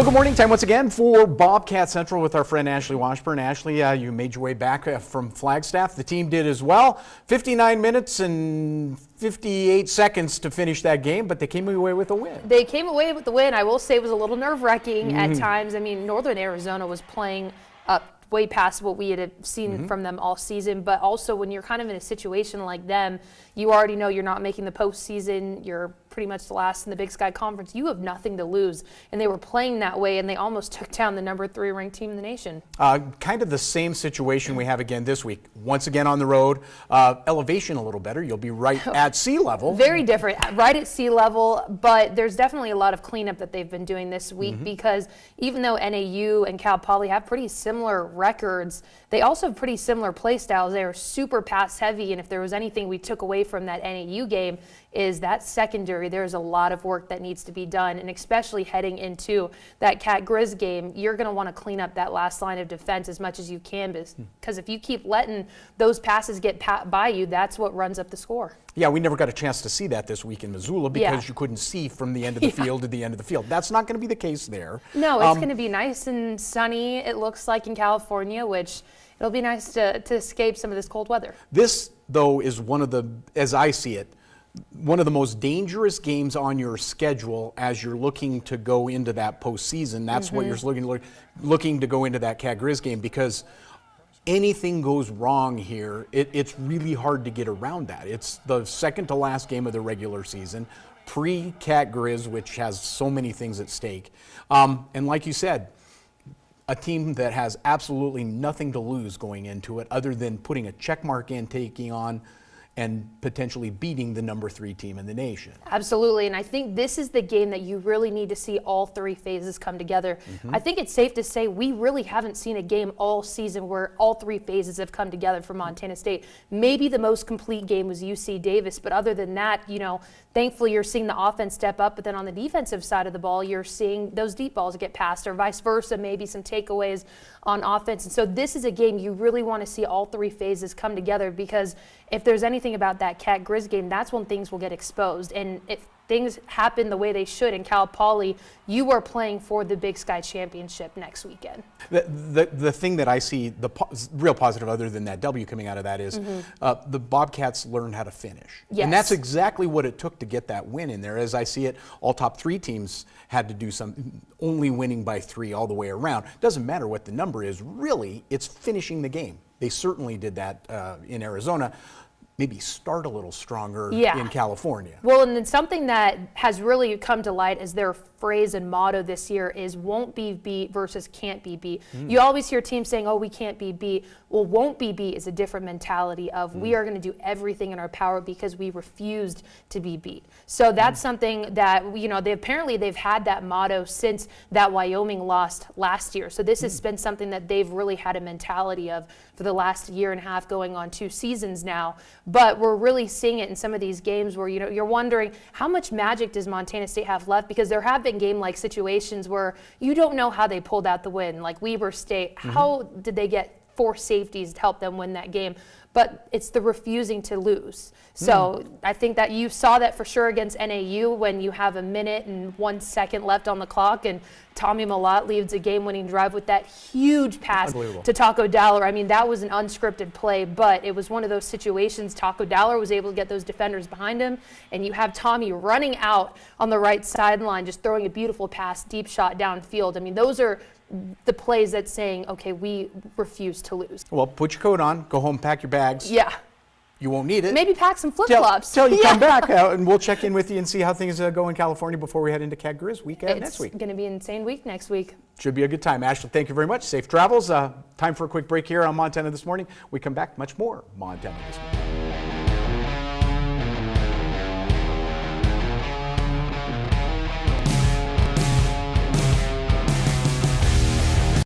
good morning. Time once again for Bobcat Central with our friend Ashley Washburn. Ashley, you made your way back from Flagstaff. The team did as well. 59 minutes and 58 seconds to finish that game, but they came away with a win. They came away with the win. I will say it was a little nerve-wracking at times. I mean, Northern Arizona was playing up way past what we had seen from them all season, but also when you're kind of in a situation like them, you already know you're not making the postseason, you're pretty much the last in the Big Sky Conference, you have nothing to lose, and they were playing that way, and they almost took down the number 3 ranked team in the nation. Kind of the same situation we have again this week. Once again on the road, elevation a little better, you'll be right at sea level. Very different, right at sea level, but there's definitely a lot of cleanup that they've been doing this week because even though NAU and Cal Poly have pretty similar records, they also have pretty similar play styles. They are super pass heavy, and if there was anything we took away from that NAU game is that secondary. There's a lot of work that needs to be done, and especially heading into that Cat Grizz game, you're going to want to clean up that last line of defense as much as you can, because if you keep letting those passes get by you, that's what runs up the score. Yeah, we never got a chance to see that this week in Missoula because you couldn't see from the end of the field to the end of the field. That's not going to be the case there. No, it's going to be nice and sunny, it looks like, in California, which it'll be nice to escape some of this cold weather. This, though, is one of the, as I see it, one of the most dangerous games on your schedule as you're looking to go into that postseason. That's what you're looking to go into that Cat Grizz game, because anything goes wrong here, it's really hard to get around that. It's the second to last game of the regular season, pre-Cat Grizz, which has so many things at stake. And like you said, a team that has absolutely nothing to lose going into it other than putting a check mark in, taking on and potentially beating the number 3 team in the nation. Absolutely, and I think this is the game that you really need to see all 3 phases come together. I think it's safe to say we really haven't seen a game all season where all 3 phases have come together for Montana State. Maybe the most complete game was UC Davis, but other than that, you know, thankfully you're seeing the offense step up, but then on the defensive side of the ball, you're seeing those deep balls get passed, or vice versa, maybe some takeaways on offense. And so this is a game you really want to see all 3 phases come together, because if there's anything about that Cat Grizz game, that's when things will get exposed. And if things happen the way they should in Cal Poly, you are playing for the Big Sky Championship next weekend. The thing that I see, the real positive other than that W coming out of that is the Bobcats learned how to finish. Yes. And that's exactly what it took to get that win in there. As I see it, all top 3 teams had to do some, only winning by 3 all the way around. Doesn't matter what the number is, really, it's finishing the game. They certainly did that in Arizona. Maybe start a little stronger in California. Well, and then something that has really come to light as their phrase and motto this year is won't be beat versus can't be beat. You always hear teams saying, oh, we can't be beat. Well, won't be beat is a different mentality of we are going to do everything in our power because we refused to be beat. So that's something that, you know, they've had that motto since that Wyoming lost last year. So this has been something that they've really had a mentality of for the last year and a half, going on 2 seasons now. But we're really seeing it in some of these games where, you know, you're wondering how much magic does Montana State have left, because there have been game-like situations where you don't know how they pulled out the win, like Weber State. How did they get 4 safeties to help them win that game? But it's the refusing to lose. So I think that you saw that for sure against NAU when you have 1 minute and 1 second left on the clock, and Tommy Malott leads a game-winning drive with that huge pass to Taco Dowler. I mean, that was an unscripted play, but it was one of those situations. Taco Dowler was able to get those defenders behind him, and you have Tommy running out on the right sideline, just throwing a beautiful pass, deep shot downfield. I mean, those are the plays that's saying, okay, we refuse to lose. Well, put your coat on, go home, pack your bags. Yeah. You won't need it. Maybe pack some flip-flops. Till you come back, and we'll check in with you and see how things go in California before we head into Cat Grizz week next week. It's going to be an insane week next week. Should be a good time. Ashley, thank you very much. Safe travels. Time for a quick break here on Montana This Morning. We come back, much more Montana This Morning.